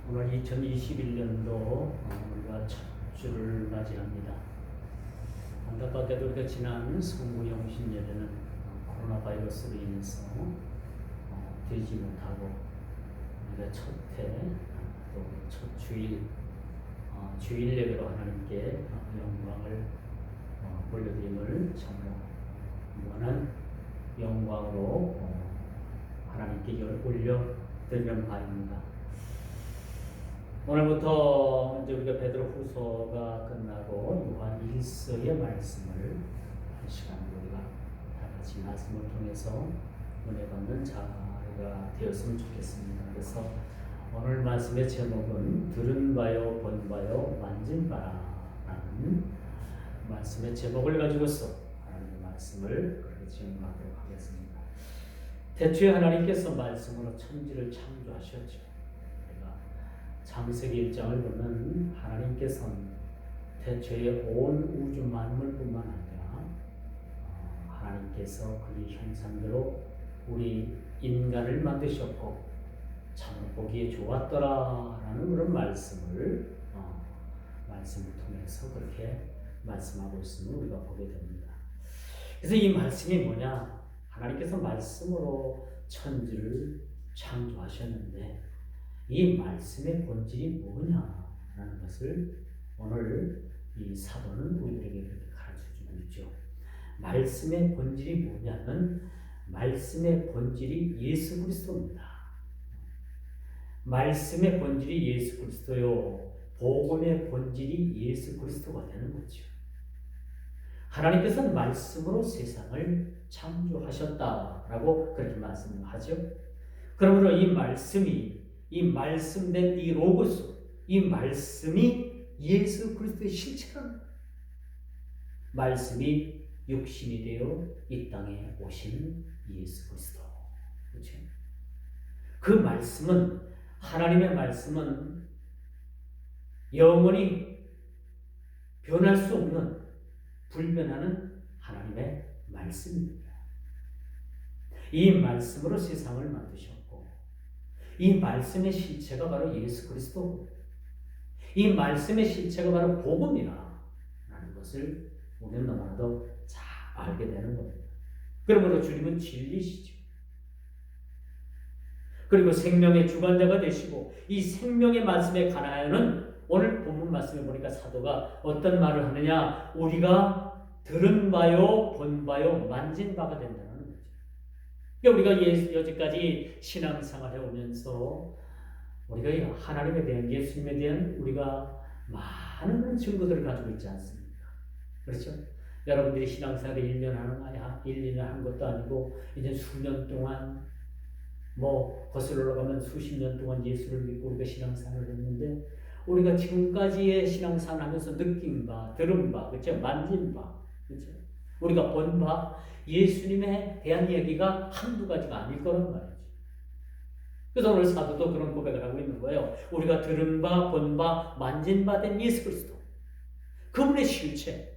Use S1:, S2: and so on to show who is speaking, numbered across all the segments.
S1: 오늘 2021년도 우리가 첫 주를 맞이합니다. 안타깝게도 그 지난 성부영신 예배는 코로나 바이러스로 인해서 되지 못하고 우리가 또 첫 주일 주일 예배로 하나님께 영광을 올려드림을 참으로 무한한 영광으로 하나님께 올려드리는 바입니다. 오늘부터 이제 우리가 베드로후서가 끝나고 요한 1서의 말씀을 한 시간 우리가 다 같이 말씀을 통해서 은혜 받는 자가 되었으면 좋겠습니다. 그래서 오늘 말씀의 제목은 들은 바요, 본 바요, 만진 바라라는 말씀의 제목을 가지고서 하나님의 말씀을 그렇게 진행하도록 하겠습니다. 태초에 하나님께서 말씀으로 천지를 창조하셨죠. 창세기 1장을 보면 하나님께서는 태초에 온 우주 만물뿐만 아니라 하나님께서 그의 형상대로 우리 인간을 만드셨고 참으로 보기에 좋았더라라는 그런 말씀을 통해서 그렇게 말씀하고 있음을 우리가 보게 됩니다. 그래서 이 말씀이 뭐냐? 하나님께서 말씀으로 천지를 창조하셨는데 이 말씀의 본질이 뭐냐라는 것을 오늘 이 사도는 우리에게 그렇게 가르쳐주고 있죠. 말씀의 본질이 뭐냐면 말씀의 본질이 예수 그리스도입니다. 말씀의 본질이 예수 그리스도요. 복음의 본질이 예수 그리스도가 되는 거죠. 하나님께서는 말씀으로 세상을 창조하셨다라고 그렇게 말씀하죠. 그러므로 이 말씀된 이 로고스, 이 말씀이 예수 그리스도의 실체라는 거예요. 말씀이 육신이 되어 이 땅에 오신 예수 그리스도. 그렇죠? 그 말씀은, 하나님의 말씀은 영원히 변할 수 없는, 불변하는 하나님의 말씀입니다. 이 말씀으로 세상을 만드셨고, 이 말씀의 실체가 바로 예수 그리스도, 이 말씀의 실체가 바로 복음이라는 것을 우리는 너무나도 잘 알게 되는 겁니다. 그러므로 주님은 진리시죠. 그리고 생명의 주관자가 되시고 이 생명의 말씀에 관하여는 오늘 본문 말씀에 보니까 사도가 어떤 말을 하느냐? 우리가 들은 바요, 본 바요, 만진 바가 된다는 거죠. 우리가 여지까지 신앙생활 해오면서 우리가 하나님에 대한, 예수님에 대한 우리가 많은 증거들을 가지고 있지 않습니까? 그렇죠? 여러분들이 신앙생활을 1년 한 것도 아니고 이제 수년 동안 거슬러 가면 수십 년 동안 예수를 믿고 우리가 신앙생활을 했는데 우리가 지금까지의 신앙생활을 하면서 느낀 바, 들은 바, 그렇죠? 만진 바, 그렇죠? 우리가 본 바, 예수님에 대한 이야기가 한두 가지가 아닐 거란 말이죠. 그래서 오늘 사도도 그런 고백을 하고 있는 거예요. 우리가 들은 바, 본 바, 만진 바 된 예수 그리스도. 그분의 실체.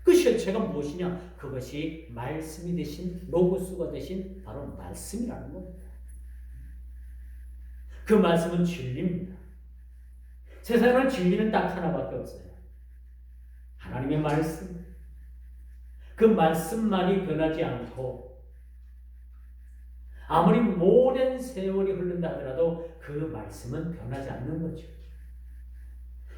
S1: 그 실체가 무엇이냐? 그것이 말씀이 되신, 로고스가 되신 바로 말씀이라는 겁니다. 그 말씀은 진리입니다. 세상에는 진리는 딱 하나밖에 없어요. 하나님의 말씀. 그 말씀만이 변하지 않고 아무리 오랜 세월이 흐른다 하더라도 그 말씀은 변하지 않는 거죠.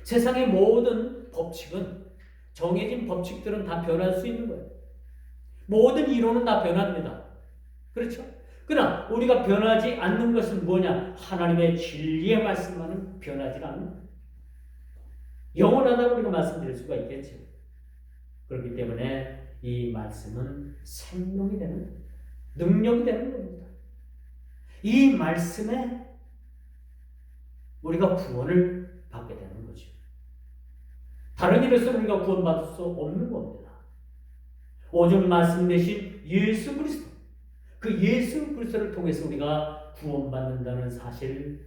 S1: 세상의 모든 법칙은, 정해진 법칙들은 다 변할 수 있는 거예요. 모든 이론은 다 변합니다. 그렇죠? 그러나 우리가 변하지 않는 것은 뭐냐? 하나님의 진리의 말씀만은 변하지 않는 거예요. 영원하다고 우리가 말씀드릴 수가 있겠죠. 그렇기 때문에 이 말씀은 생명이 되는 겁니다. 능력이 되는 겁니다. 이 말씀에 우리가 구원을 받게 되는 거죠. 다른 일에서는 우리가 구원받을 수 없는 겁니다. 오직 말씀 대신 예수 그리스도, 그 예수 그리스도를 통해서 우리가 구원받는다는 사실,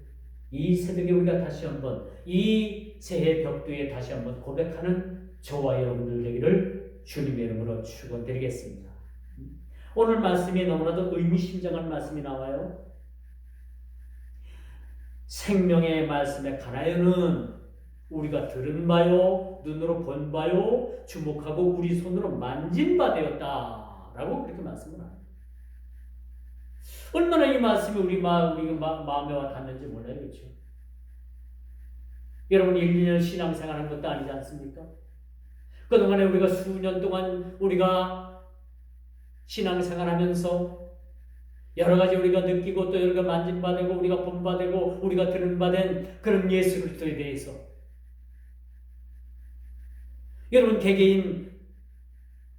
S1: 이 새벽에 우리가 다시 한번 이 새해 벽두에 다시 한번 고백하는 저와 여러분들 되기를 주님의 이름으로 축원드리겠습니다. 오늘 말씀이 너무나도 의미심장한 말씀이 나와요. 생명의 말씀에 관하여는 우리가 들은 바요, 눈으로 본 바요, 주목하고 우리 손으로 만진 바 되었다라고 그렇게 말씀을 합니다. 얼마나 이 말씀이 우리 마음에 와 닿는지 몰라요, 그렇죠? 여러분 1, 2년 신앙생활한 것도 아니지 않습니까? 그동안에 우리가 수년 동안 우리가 신앙생활하면서 여러 가지 우리가 느끼고 또 우리가 만진 바 되고 우리가 본 바 되고 우리가 들은 바 된 그런 예수 그리스도에 대해서 여러분 개개인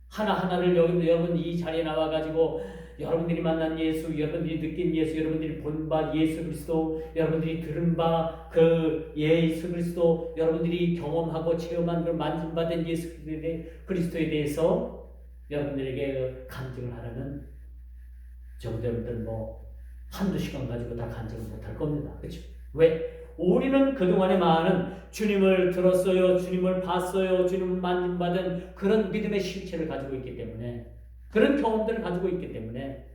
S1: 하나하나를 여러분 이 자리에 나와가지고 여러분들이 만난 예수, 여러분들이 느낀 예수, 여러분들이 본 바 예수 그리스도, 여러분들이 들은 바 그 예수 그리스도, 여러분들이 경험하고 체험한 그 만진 바 된 예수 그리스도에 대해서 여러분들에게 간증을 하려면 적어도 여러분들 한두 시간 가지고 다 간증을 못할 겁니다. 그렇죠? 왜? 우리는 그동안에 많은 주님을 들었어요, 주님을 봤어요, 주님을 만진받은 그런 믿음의 실체를 가지고 있기 때문에, 그런 경험들을 가지고 있기 때문에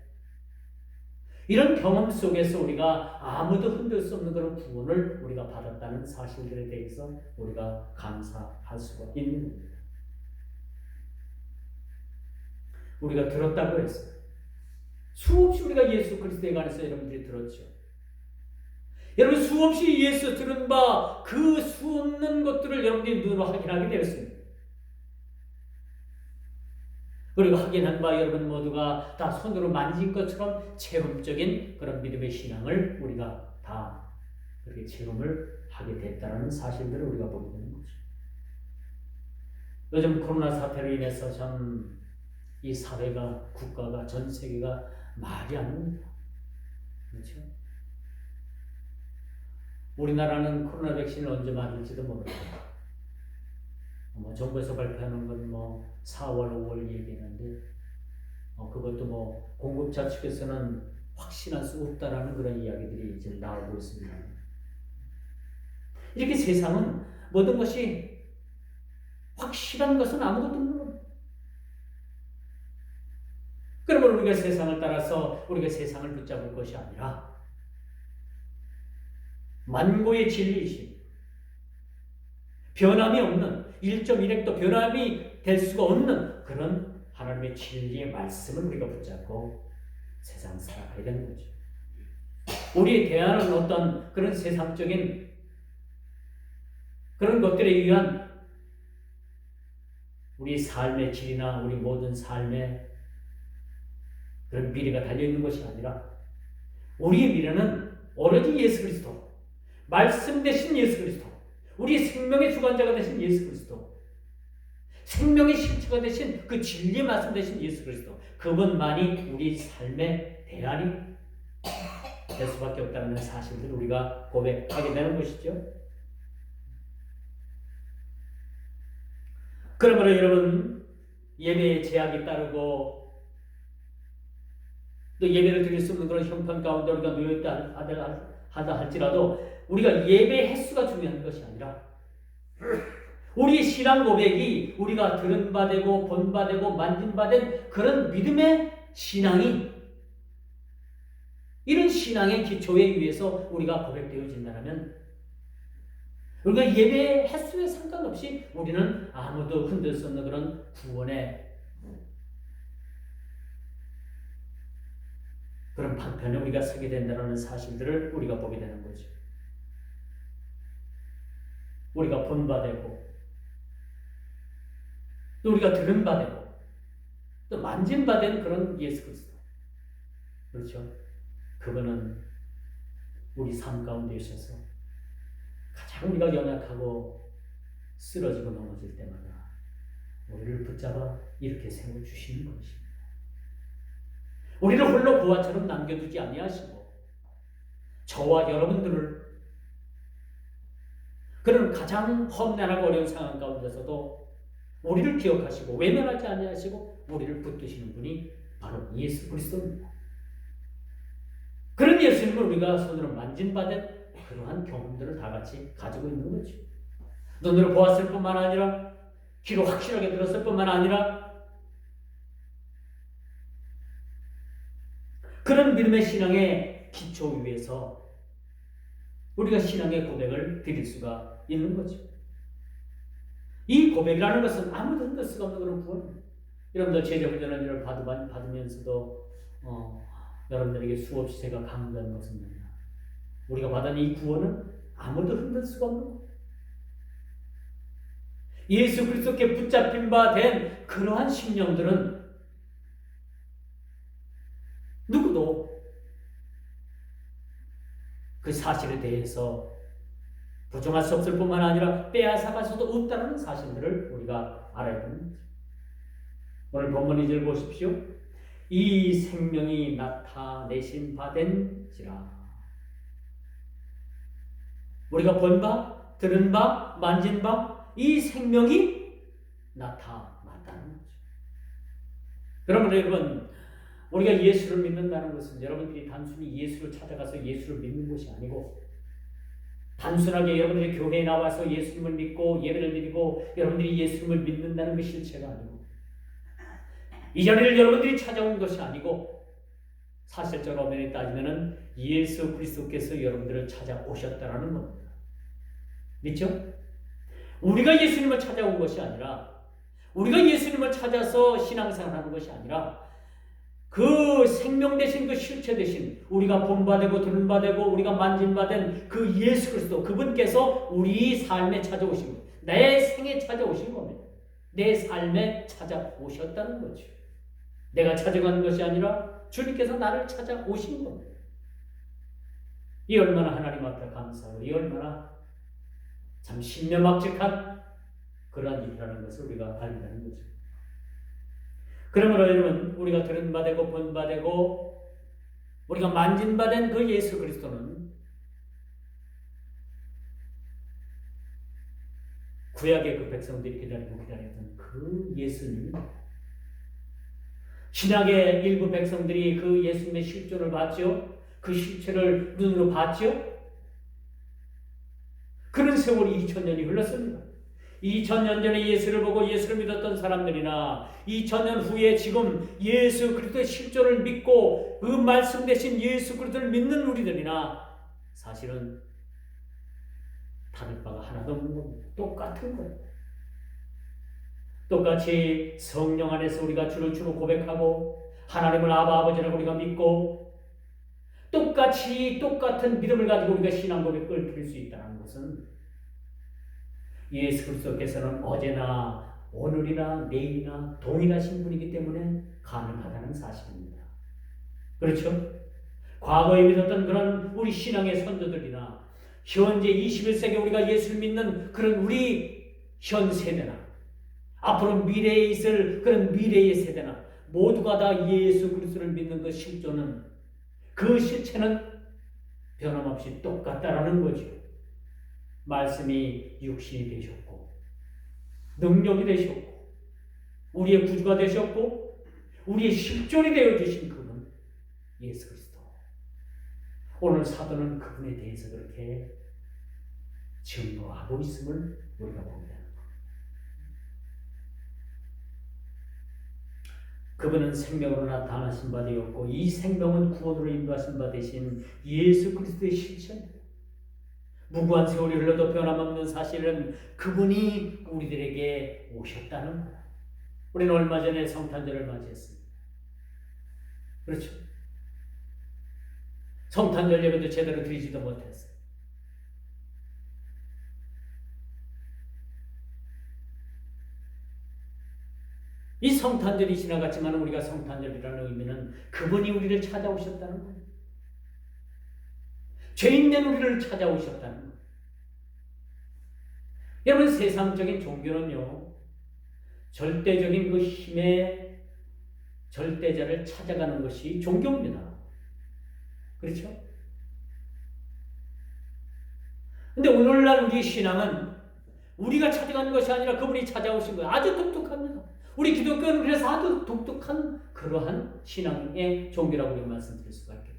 S1: 이런 경험 속에서 우리가 아무도 흔들 수 없는 그런 구원을 우리가 받았다는 사실들에 대해서 우리가 감사할 수가 있는 겁니다. 우리가 들었다고 했어요. 수없이 우리가 예수 그리스도에 관해서 여러분들이 들었죠. 여러분 수없이 예수 들은 바 그 수없는 것들을 여러분들이 눈으로 확인하게 되었습니다. 그리고 확인한 바 여러분 모두가 다 손으로 만진 것처럼 체험적인 그런 믿음의 신앙을 우리가 다 그렇게 체험을 하게 됐다는 사실들을 우리가 보게 되는 거죠. 요즘 코로나 사태로 인해서 참 이 사회가, 국가가, 전 세계가 말이 안 됩니다. 그렇죠? 우리나라는 코로나 백신을 언제 맞을지도 모릅니다. 정부에서 발표하는 건 4월, 5월 얘기했는데, 그것도 공급자 측에서는 확신할 수 없다라는 그런 이야기들이 이제 나오고 있습니다. 이렇게 세상은 모든 것이 확실한 것은 아무것도 없는 겁니다. 그러면 우리가 세상을 따라서 우리가 세상을 붙잡을 것이 아니라 만고의 진리이신 변함이 없는 1.1핵도 변함이 될 수가 없는 그런 하나님의 진리의 말씀을 우리가 붙잡고 세상 살아가야 되는 거죠. 우리에 대하는 어떤 그런 세상적인 그런 것들에 의한 우리 삶의 질이나 우리 모든 삶의 그런 미래가 달려있는 것이 아니라 우리의 미래는 오로지 예수 그리스도, 말씀 되신 예수 그리스도, 우리 생명의 주관자가 되신 예수 그리스도, 생명의 실체가 되신 그 진리의 말씀 되신 예수 그리스도, 그분만이 우리 삶의 대안이 될 수밖에 없다는 사실을 우리가 고백하게 되는 것이죠. 그러므로 여러분 예배에 제약이 따르고 또 예배를 드릴 수 없는 그런 형편 가운데 우리가 놓여있다 하다 할지라도 우리가 예배 횟수가 중요한 것이 아니라 우리 신앙 고백이 우리가 들은 바 되고 본 바 되고 만진 바 된 그런 믿음의 신앙이 이런 신앙의 기초에 의해서 우리가 고백되어진다면 우리가 예배 횟수에 상관없이 우리는 아무도 흔들 수 없는 그런 구원의 그런 방편에 우리가 서게 된다는 사실들을 우리가 보게 되는 거죠. 우리가 본 바 되고 또 우리가 들은 바 되고 또 만진 바 된 그런 예수 그리스도. 그렇죠? 그분은 우리 삶 가운데 있어서 가장 우리가 연약하고 쓰러지고 넘어질 때마다 우리를 붙잡아 이렇게 세워주시는 것입니다. 우리를 홀로 부하처럼 남겨두지 아니하시고 저와 여러분들을 그런 가장 험난하고 어려운 상황 가운데서도 우리를 기억하시고 외면하지 아니하시고 우리를 붙드시는 분이 바로 예수 그리스도입니다. 그런 예수님을 우리가 손으로 만진받은 그러한 경험들을 다 같이 가지고 있는 거죠. 눈으로 보았을 뿐만 아니라 귀로 확실하게 들었을 뿐만 아니라 그런 믿음의 신앙의 기초 위에서 우리가 신앙의 고백을 드릴 수가 있는 거죠. 이 고백이라는 것은 아무도 흔들 수가 없는 그런 구원입니다. 여러분들 제자훈련을 받으면서도 여러분들에게 수없이 제가 강조한 것은 뭐냐? 우리가 받은 이 구원은 아무도 흔들 수가 없는 거예요. 예수 그리스도께 붙잡힌 바 된 그러한 심령들은 누구도 그 사실에 대해서 부정할 수 없을 뿐만 아니라 빼앗아갈 수도 없다는 사실들을 우리가 알아야 됩니다. 오늘 본문 2절 보십시오. 이 생명이 나타내신 바 된지라. 우리가 본 바, 들은 바, 만진 바, 이 생명이 나타났다는 거죠. 여러분, 우리가 예수를 믿는다는 것은 여러분들이 단순히 예수를 찾아가서 예수를 믿는 것이 아니고, 단순하게 여러분들이 교회에 나와서 예수님을 믿고 예배를 드리고 여러분들이 예수님을 믿는다는 그 실체가 아니고, 이 자리를 여러분들이 찾아온 것이 아니고, 사실적으로 엄연히 따지면 예수 그리스도께서 여러분들을 찾아오셨다는 겁니다. 믿죠? 우리가 예수님을 찾아온 것이 아니라, 우리가 예수님을 찾아서 신앙생활하는 것이 아니라, 그 생명 되신 그 실체 되신 우리가 본받고 들은 바되고 우리가 만진 바된 그 예수 그리스도, 그분께서 우리 삶에 찾아오신 것, 내 생에 찾아오신 겁니다. 내 삶에 찾아오셨다는 거죠. 내가 찾아가는 것이 아니라 주님께서 나를 찾아오신 겁니다. 이 얼마나 하나님 앞에 감사하고, 이 얼마나 참 신명막직한 그러한 일이라는 것을 우리가 알게 되는 거죠. 그러므로 여러분, 우리가 들은 바 되고 본 바 되고 우리가 만진 바 된 그 예수 그리스도는 구약의 그 백성들이 기다렸던 그 예수님입니다. 신약의 일부 백성들이 그 예수님의 실존을 봤죠. 그 실체를 눈으로 봤죠. 그런 세월이 2000년이 흘렀습니다. 2000년 전에 예수를 보고 예수를 믿었던 사람들이나 2000년 후에 지금 예수 그리스도의 실존을 믿고 그 말씀 대신 예수 그리스도를 믿는 우리들이나 사실은 다를 바가 하나도 없는 겁니다. 똑같은 거예요. 똑같이 성령 안에서 우리가 주를 주로 고백하고 하나님을 아버지라고 우리가 믿고 똑같은 믿음을 가지고 우리가 신앙 고백을 드릴 수 있다는 것은 예수 그리스도께서는 어제나 오늘이나 내일이나 동일하신 분이기 때문에 가능하다는 사실입니다. 그렇죠? 과거에 믿었던 그런 우리 신앙의 선조들이나 현재 21세기 우리가 예수를 믿는 그런 우리 현 세대나 앞으로 미래에 있을 그런 미래의 세대나 모두가 다 예수 그리스도를 믿는 그 실존은, 그 실체는 변함없이 똑같다라는 거죠. 말씀이 육신이 되셨고 능력이 되셨고 우리의 구주가 되셨고 우리의 실존이 되어주신 그분 예수 그리스도. 오늘 사도는 그분에 대해서 그렇게 증거하고 있음을 우리가 봅니다. 그분은 생명으로 나타나신 바 되었고 이 생명은 구원으로 인도하신 바 되신 예수 그리스도의 실체입니다. 무구한 세월이 흘러도 변함없는 사실은 그분이 우리들에게 오셨다는 거예요. 우리는 얼마 전에 성탄절을 맞이했습니다. 그렇죠? 성탄절 예배도 제대로 드리지도 못했어요. 이 성탄절이 지나갔지만 우리가 성탄절이라는 의미는 그분이 우리를 찾아오셨다는 거예요. 죄인된 우리를 찾아오셨다는 거예요. 여러분, 세상적인 종교는요, 절대적인 그 힘의 절대자를 찾아가는 것이 종교입니다. 그렇죠? 근데 오늘날 우리 신앙은 우리가 찾아가는 것이 아니라 그분이 찾아오신 거예요. 아주 독특합니다. 우리 기독교는 그래서 아주 독특한 그러한 신앙의 종교라고 우리가 말씀드릴 수가 있겠죠.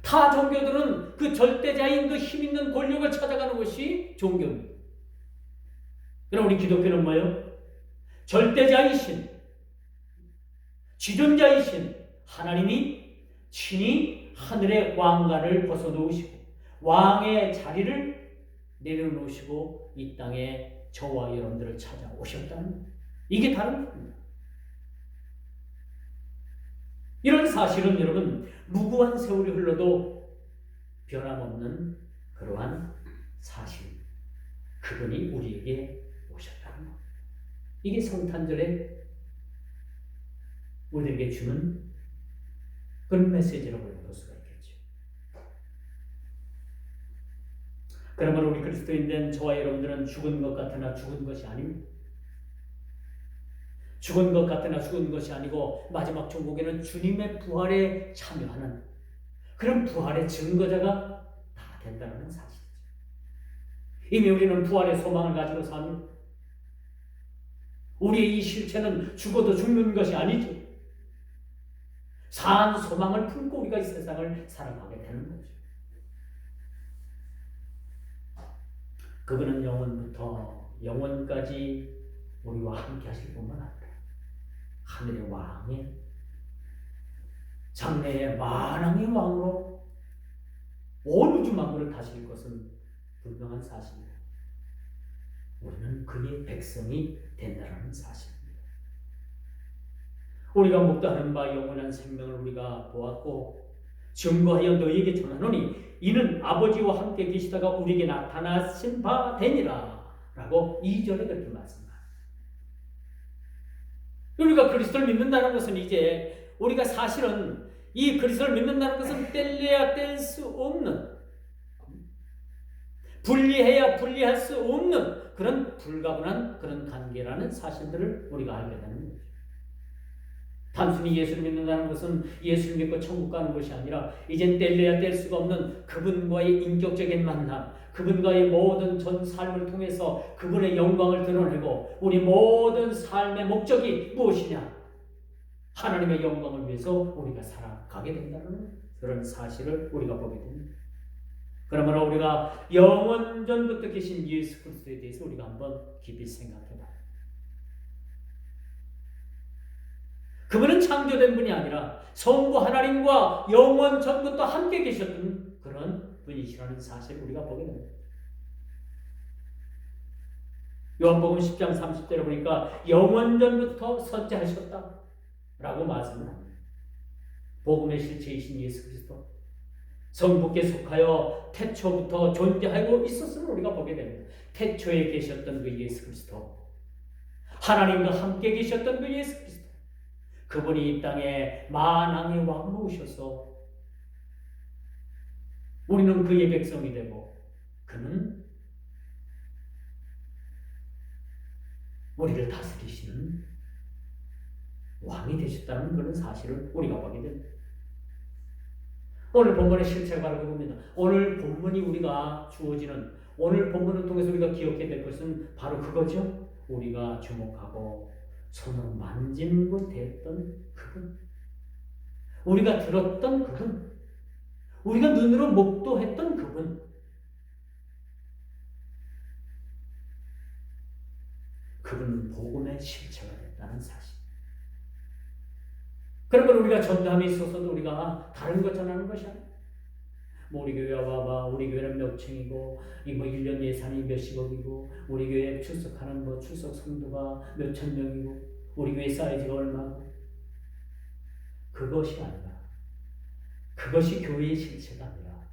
S1: 타 종교들은 그 절대자인 그 힘 있는 권력을 찾아가는 것이 종교입니다. 그럼 우리 기독교는 뭐예요? 절대자이신, 지존자이신 하나님이 친히 하늘의 왕관을 벗어놓으시고 왕의 자리를 내려놓으시고 이 땅에 저와 여러분들을 찾아오셨다는 거예요. 이게 다른 겁니다. 이런 사실은 여러분 무구한 세월이 흘러도 변함없는 그러한 사실, 그분이 우리에게 오셨다는 것. 이게 성탄절에 우리에게 주는 그런 메시지라고 볼 수가 있겠죠. 그러므로 우리 그리스도인 된 저와 여러분들은 죽은 것 같으나 죽은 것이 아닙니다. 죽은 것 같으나 죽은 것이 아니고 마지막 종국에는 주님의 부활에 참여하는 그런 부활의 증거자가 다 된다는 사실이죠. 이미 우리는 부활의 소망을 가지고 삽니다. 우리의 이 실체는 죽어도 죽는 것이 아니죠. 산 소망을 품고 우리가 이 세상을 살아가게 되는 거죠. 그분은 영원부터 영원까지 우리와 함께 하실 뿐만 아니라 하늘의 왕의 장래의 만왕의 왕으로 온 우주 만물을 다스릴 것은 분명한 사실입니다. 우리는 그의 백성이 된다는 사실입니다. 우리가 목도하는 바 영원한 생명을 우리가 보았고 증거하여 너희에게 전하노니 이는 아버지와 함께 계시다가 우리에게 나타나신 바 되니라 라고 2절에 그렇게 말씀합니다. 우리가 그리스도를 믿는다는 것은 이제 우리가 사실은 이 그리스도를 믿는다는 것은 뗄래야 뗄 수 없는, 분리해야 분리할 수 없는 그런 불가분한 그런 관계라는 사실들을 우리가 알게 되는 거죠. 단순히 예수를 믿는다는 것은 예수를 믿고 천국 가는 것이 아니라 이젠 뗄래야 뗄 수가 없는 그분과의 인격적인 만남, 그분과의 모든 전 삶을 통해서 그분의 영광을 드러내고 우리 모든 삶의 목적이 무엇이냐? 하나님의 영광을 위해서 우리가 살아가게 된다는 그런 사실을 우리가 보게 됩니다. 그러므로 우리가 영원전부터 계신 예수 그리스도에 대해서 우리가 한번 깊이 생각해봐요. 그분은 창조된 분이 아니라 성부 하나님과 영원전부터 함께 계셨던 그런 분이시라는 사실을 우리가 보게 됩니다. 요한복음 10장 30절에 보니까 영원전부터 선지하셨다 라고 말씀을 합니다. 복음의 실체이신 예수 그리스도, 성부께 속하여 태초부터 존재하고 있었음을 우리가 보게 됩니다. 태초에 계셨던 그 예수 그리스도, 하나님과 함께 계셨던 그 예수 그리스도, 그분이 이 땅에 만왕의 왕으로 오셔서 우리는 그의 백성이 되고 그는 우리를 다스리시는 왕이 되셨다는 그런 사실을 우리가 보게 됩니다. 오늘 본문의 실체가 바로 그겁니다. 오늘 본문이 우리가 주어지는, 오늘 본문을 통해서 우리가 기억해야 될 것은 바로 그거죠. 우리가 주목하고 손으로 만지고 됐던 그분, 우리가 들었던 그분, 우리가 눈으로 목도했던 그분, 그분은 복음의 실체가 됐다는 사실. 그러면 우리가 전담이 있어서도 우리가 다른 것 전하는 것이 아니야. 뭐 우리 교회 와봐, 우리 교회는 몇 층이고, 뭐 1년 예산이 몇십억이고, 우리 교회 출석하는 뭐 출석 성도가 몇천 명이고, 우리 교회 사이즈가 얼마고, 그것이 아니라, 그것이 교회의 실체가 아니라,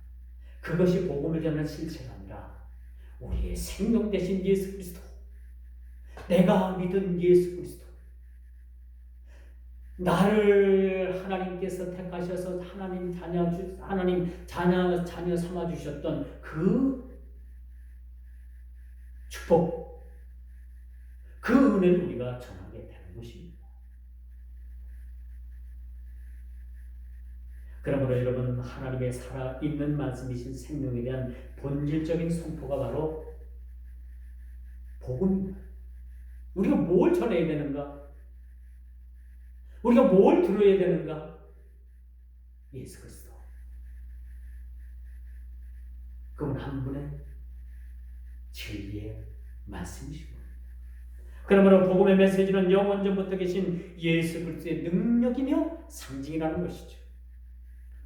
S1: 그것이 복음을 전하는 실체가 아니라, 우리의 생명 되신 예수 그리스도, 내가 믿은 예수 그리스도, 나를 하나님께서 택하셔서 하나님 자녀 삼아 주셨던 그 축복, 그 은혜를 우리가 전하게 되는 것입니다. 그러므로 여러분, 하나님의 살아있는 말씀이신 생명에 대한 본질적인 선포가 바로 복음입니다. 우리가 뭘 전해야 되는가? 우리가 뭘 들어야 되는가? 예수 그리스도. 그분 한 분의 진리의 말씀이시고, 그러므로 복음의 메시지는 영원전부터 계신 예수 그리스도의 능력이며 상징이라는 것이죠.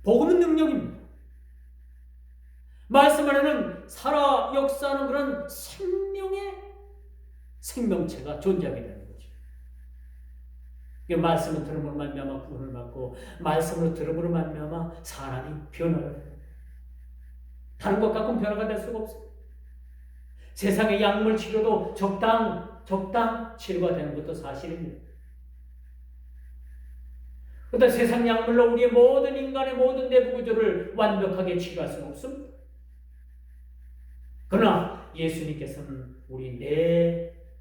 S1: 복음은 능력입니다. 말씀 안에는 살아 역사하는 그런 생명체가 존재하게 되는 거죠. 말씀을 들음으로 말미암아 구원을 받고 말씀으로 들음으로 말미암아 사람이 변화가 됩니다. 다른 것 갖고는 변화가 될 수가 없어요. 세상의 약물 치료도 적당 치료가 되는 것도 사실입니다. 그런데 세상 약물로 우리의 모든 인간의 모든 내부 구조를 완벽하게 치료할 수는 없습니다. 그러나 예수님께서는 우리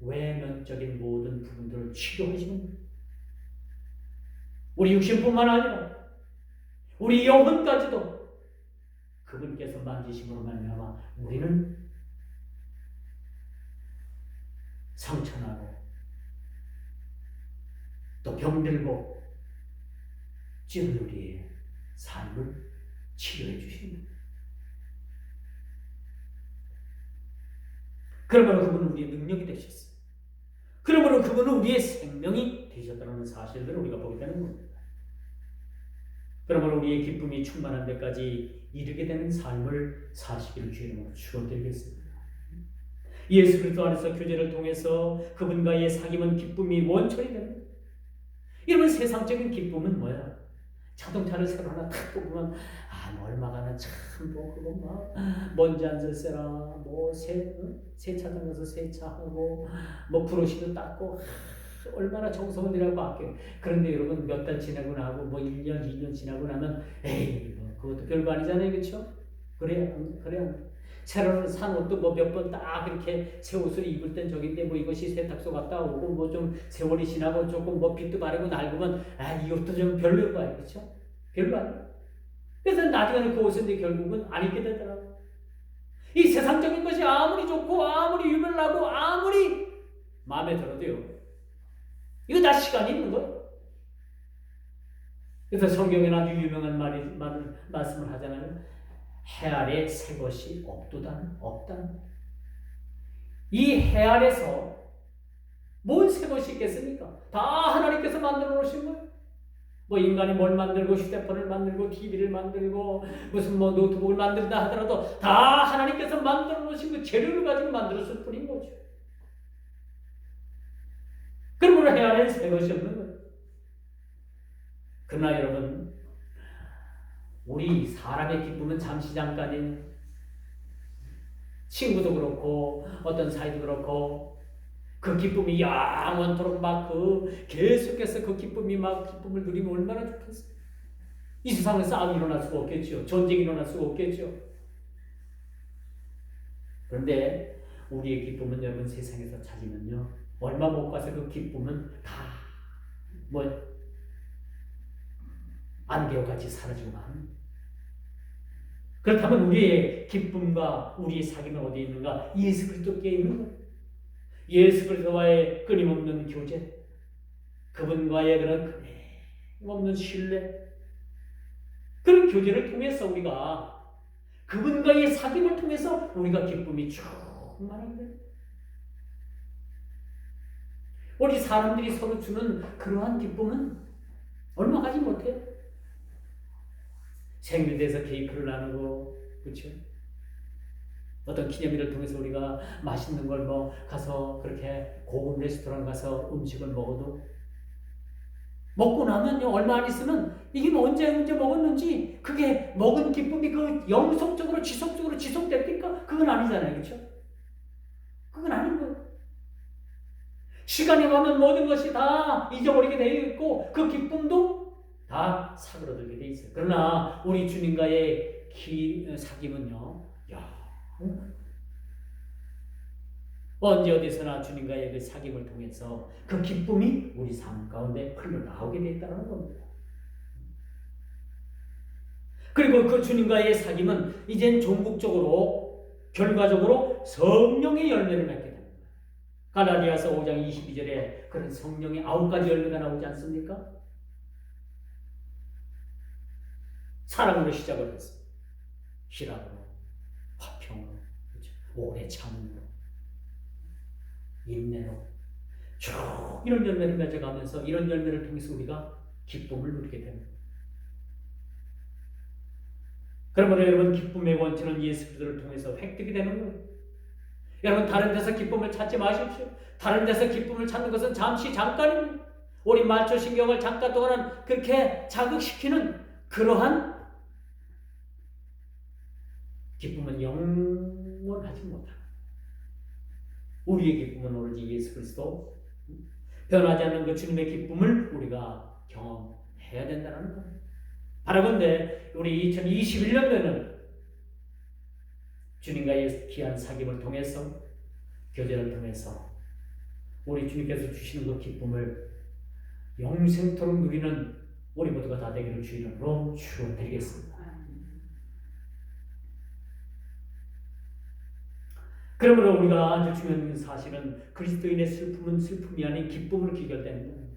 S1: 내외면적인 모든 부분들을 치료하시는 거예요. 우리 육신뿐만 아니라 우리 영혼까지도 그분께서 만지심으로 말미암아 우리는 상처나고 또 병들고 찌른 우리의 삶을 치료해 주십니다. 그러므로 그분은 우리의 능력이 되셨어요. 그러므로 그분은 우리의 생명이 되셨다는 사실들을 우리가 보게 되는 겁니다. 그러므로 우리의 기쁨이 충만한 데까지 이르게 되는 삶을 사시기를 주의 이름으로 축원드리겠습니다. 예수 그리스도 안에서 교제를 통해서 그분과의 사귐은 기쁨이 원천이 됩니다. 여러분, 세상적인 기쁨은 뭐야? 자동차를 새로 하나 탁 뽑으면 얼마가나 참 그거 막 먼지 안 쓸세라 세차장 가서 세차하고 브러쉬도 닦고 얼마나 정성을 들여고 아껴. 그런데 여러분 몇 달 지나고 나고 1년 2년 지나고 나면 에이 그것도 별거 아니잖아요, 그렇죠? 그래야 새로 산 옷도 몇 번 딱 그렇게 새 옷을 입을 땐 저긴데 이것이 세탁소 갔다 오고 좀 세월이 지나고 조금 빛도 바르고 낡으면 이 옷도 좀 별로인 거야, 그렇죠? 별로 아니야. 그래서 나중에는 그 옷은 결국은 안 입게 되더라고. 이 세상적인 것이 아무리 좋고 아무리 유명하고 아무리 마음에 들어도요, 이거 다 시간이 있는 거예요. 그래서 성경에 아주 유명한 말씀을 하잖아요. 해 아래 새 것이 없다는. 이 해 아래서 뭔 새 것이 있겠습니까? 다 하나님께서 만들어 놓으신 거예요. 인간이 뭘 만들고 휴대폰을 만들고 TV를 만들고 무슨 노트북을 만든다 하더라도 다 하나님께서 만들어 놓으신 그 재료를 가지고 만들었을 뿐인 거죠. 그러므로 해 아래는 새 것이 없는 거예요. 그러나 여러분, 우리 사람의 기쁨은 잠시 잠깐이에요. 친구도 그렇고 어떤 사이도 그렇고 그 기쁨이 영원토록 계속해서 그 기쁨을 누리면 얼마나 좋겠어요. 이 세상에 싸움이 일어날 수가 없겠죠. 전쟁이 일어날 수가 없겠죠. 그런데 우리의 기쁨은 여러분 세상에서 찾으면요, 얼마 못 가서 그 기쁨은 다 안개와 같이 사라지고 만. 그렇다면 우리의 기쁨과 우리의 사귐은 어디에 있는가? 예수 그리스도께 있는 거예요. 예수 그리스도와의 끊임없는 교제, 그분과의 그런 끊임없는 신뢰, 그런 교제를 통해서 우리가 그분과의 사귐을 통해서 우리가 기쁨이 충만하게 됩니다. 우리 사람들이 서로 주는 그러한 기쁨은 얼마 가지 못해요. 생일대에서 케이크를 나누고, 그렇죠? 어떤 기념일을 통해서 우리가 맛있는 걸 가서 그렇게 고급 레스토랑 가서 음식을 먹어도 먹고 나면요, 얼마 안 있으면 이게 언제 먹었는지 그게 먹은 기쁨이 영속적으로 지속적으로 지속됩니까? 그건 아니잖아요, 그렇죠? 그건 아닌 거예요. 시간이 가면 모든 것이 다 잊어버리게 되어 있고 그 기쁨도 다 사그러들게 되어 있어요. 그러나 우리 주님과의 사귐은요, 언제 어디서나 주님과의 그 사귐을 통해서 그 기쁨이 우리 삶 가운데 흘러나오게 되었다는 겁니다. 그리고 그 주님과의 사귐은 이젠 종국적으로 결과적으로 성령의 열매를 맺게 됩니다. 갈라디아서 5장 22절에 그런 성령의 9가지 열매가 나오지 않습니까? 사랑으로 시작을 했어요. 희락으로, 화평으로, 그렇죠? 오래 참음으로, 인내로 쭉 이런 열매를 맺어가면서 이런 열매를 통해서 우리가 기쁨을 누리게 됩니다. 그러므로 여러분 기쁨의 원천은 예수 그리스도를 통해서 획득이 되는 거예요. 여러분 다른 데서 기쁨을 찾지 마십시오. 다른 데서 기쁨을 찾는 것은 잠시 잠깐입니다. 우리 말초신경을 잠깐 동안 그렇게 자극시키는 그러한 기쁨은 영원하지 못합니다. 우리의 기쁨은 오로지 예수 그리스도, 변하지 않는 그 주님의 기쁨을 우리가 경험해야 된다는 겁니다. 바라건대 우리 2021년도에는 주님과의 귀한 사귐을 통해서, 교제를 통해서 우리 주님께서 주시는 그 기쁨을 영생토록 누리는 우리 모두가 다 되기를 주 이름으로 축원드리겠습니다. 그러므로 우리가 아주 중요한 사실은 그리스도인의 슬픔은 슬픔이 아닌 기쁨으로 귀결되는 겁니다.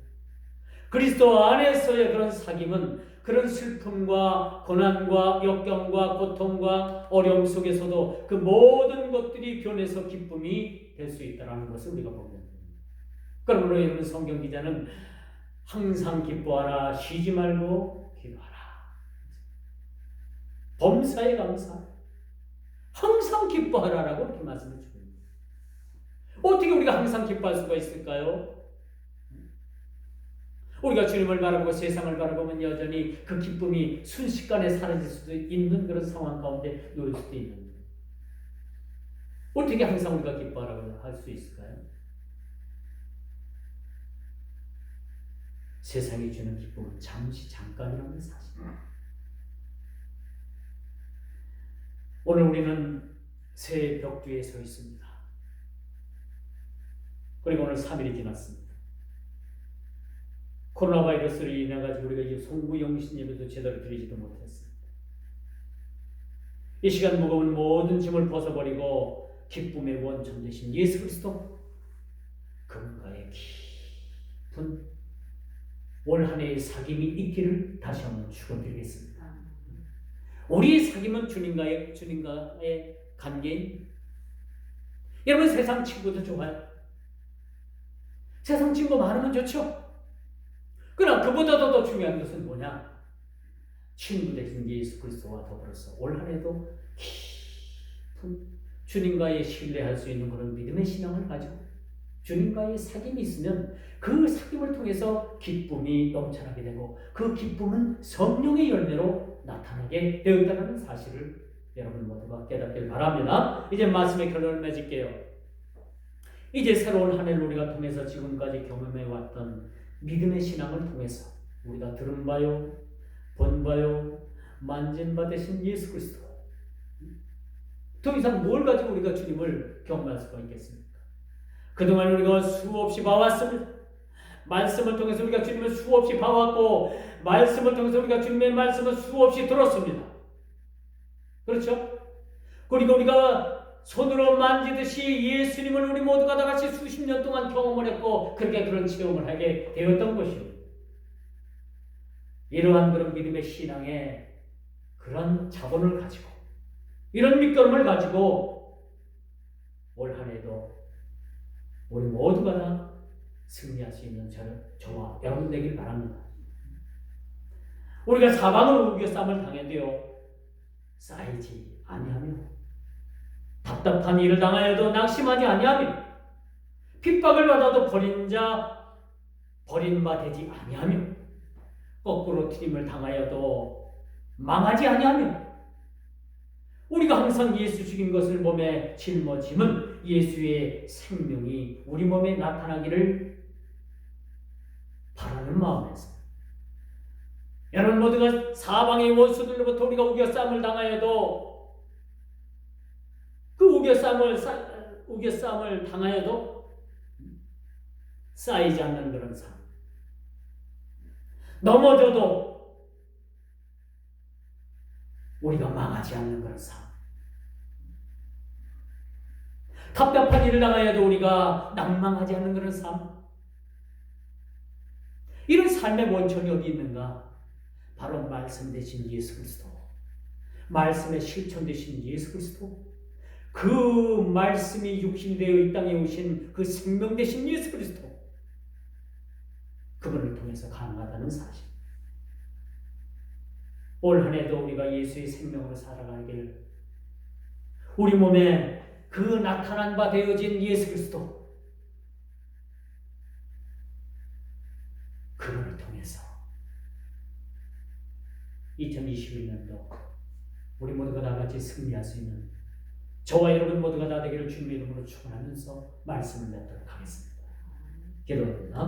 S1: 그리스도 안에서의 그런 사귐은 그런 슬픔과 고난과 역경과 고통과 어려움 속에서도 그 모든 것들이 변해서 기쁨이 될 수 있다는 것을 우리가 보게 됩니다. 그러므로 여러분 성경 기자는 항상 기뻐하라, 쉬지 말고 기도하라, 범사에 감사, 항상 기뻐하라라고 이렇게 말씀을 주십니다. 어떻게 우리가 항상 기뻐할 수가 있을까요? 우리가 주님을 바라보고 세상을 바라보면 여전히 그 기쁨이 순식간에 사라질 수도 있는 그런 상황 가운데 놓일 수도 있는데 어떻게 항상 우리가 기뻐하라고 할 수 있을까요? 세상이 주는 기쁨은 잠시 잠깐이라는 사실. 오늘 우리는 새해 벽두에 서 있습니다. 그리고 오늘 3일이 지났습니다. 코로나 바이러스로 인해 가지고 우리가 이 송구영신 예배도 제대로 드리지도 못했습니다. 이 시간 무거운 모든 짐을 벗어버리고 기쁨의 원천 되신 예수 그리스도, 그분과의 깊은 올 한 해의 사귐이 있기를 다시 한번 축원드리겠습니다. 우리의 사귐은 주님과의 관계인. 여러분 세상 친구도 좋아요. 세상 친구 많으면 좋죠. 그러나 그보다도 더 중요한 것은 뭐냐? 친구 되신 예수 그리스도와 더불어서 올 한 해도 깊은 주님과의 신뢰할 수 있는 그런 믿음의 신앙을 가지고 주님과의 사귐이 있으면 그 사귐을 통해서 기쁨이 넘쳐나게 되고 그 기쁨은 성령의 열매로 나타나게 되었다는 사실을 여러분 모두가 깨닫길 바랍니다. 이제 말씀의 결론을 맺을게요. 이제 새로운 한 해를 우리가 통해서 지금까지 경험해왔던 믿음의 신앙을 통해서 우리가 들은 바요, 본 바요, 만진 바 되신 예수 그리스도, 더 이상 뭘 가지고 우리가 주님을 경험할 수가 있겠습니까? 그동안 우리가 수없이 봐왔습니다. 말씀을 통해서 우리가 주님을 수없이 봐왔고 말씀을 통해서 우리가 주님의 말씀을 수없이 들었습니다. 그렇죠? 그리고 우리가 손으로 만지듯이 예수님을 우리 모두가 다 같이 수십 년 동안 경험을 했고 그렇게 그런 체험을 하게 되었던 것입니다. 이러한 그런 믿음의 신앙에 그런 자본을 가지고 이런 믿음을 가지고 올 한 해도 우리 모두가 다 승리할 수 있는 저와 여러분 되길 바랍니다. 우리가 사방으로 우겨쌈을 당해도요 쌓이지 아니하며, 답답한 일을 당하여도 낙심하지 아니하며, 핍박을 받아도 버린 바 되지 아니하며, 거꾸로 튀김을 당하여도 망하지 아니하며, 우리가 항상 예수 죽인 것을 몸에 짊어짐은 예수의 생명이 우리 몸에 나타나기를 바라는 마음에서 여러분 모두가 사방의 원수들로부터 우리가 우겨쌈을 당하여도 그 우겨쌈을 당하여도 쌓이지 않는 그런 삶, 넘어져도 우리가 망하지 않는 그런 삶, 답답한 일을 당하여도 우리가 낭망하지 않는 그런 삶, 이런 삶의 원천이 어디 있는가? 바로 말씀 되신 예수 그리스도, 말씀의 실천 되신 예수 그리스도, 그 말씀이 육신이 되어 이 땅에 오신 그 생명 되신 예수 그리스도, 그분을 통해서 가능하다는 사실. 올 한 해도 우리가 예수의 생명으로 살아가길, 우리 몸에 그 나타난 바 되어진 예수 그리스도 그분을 통해서 2021년도 우리 모두가 다 같이 승리할 수 있는 저와 여러분 모두가 다 되기를 주님의 이름으로 축원하면서 말씀을 맺도록 하겠습니다. 기도합니다.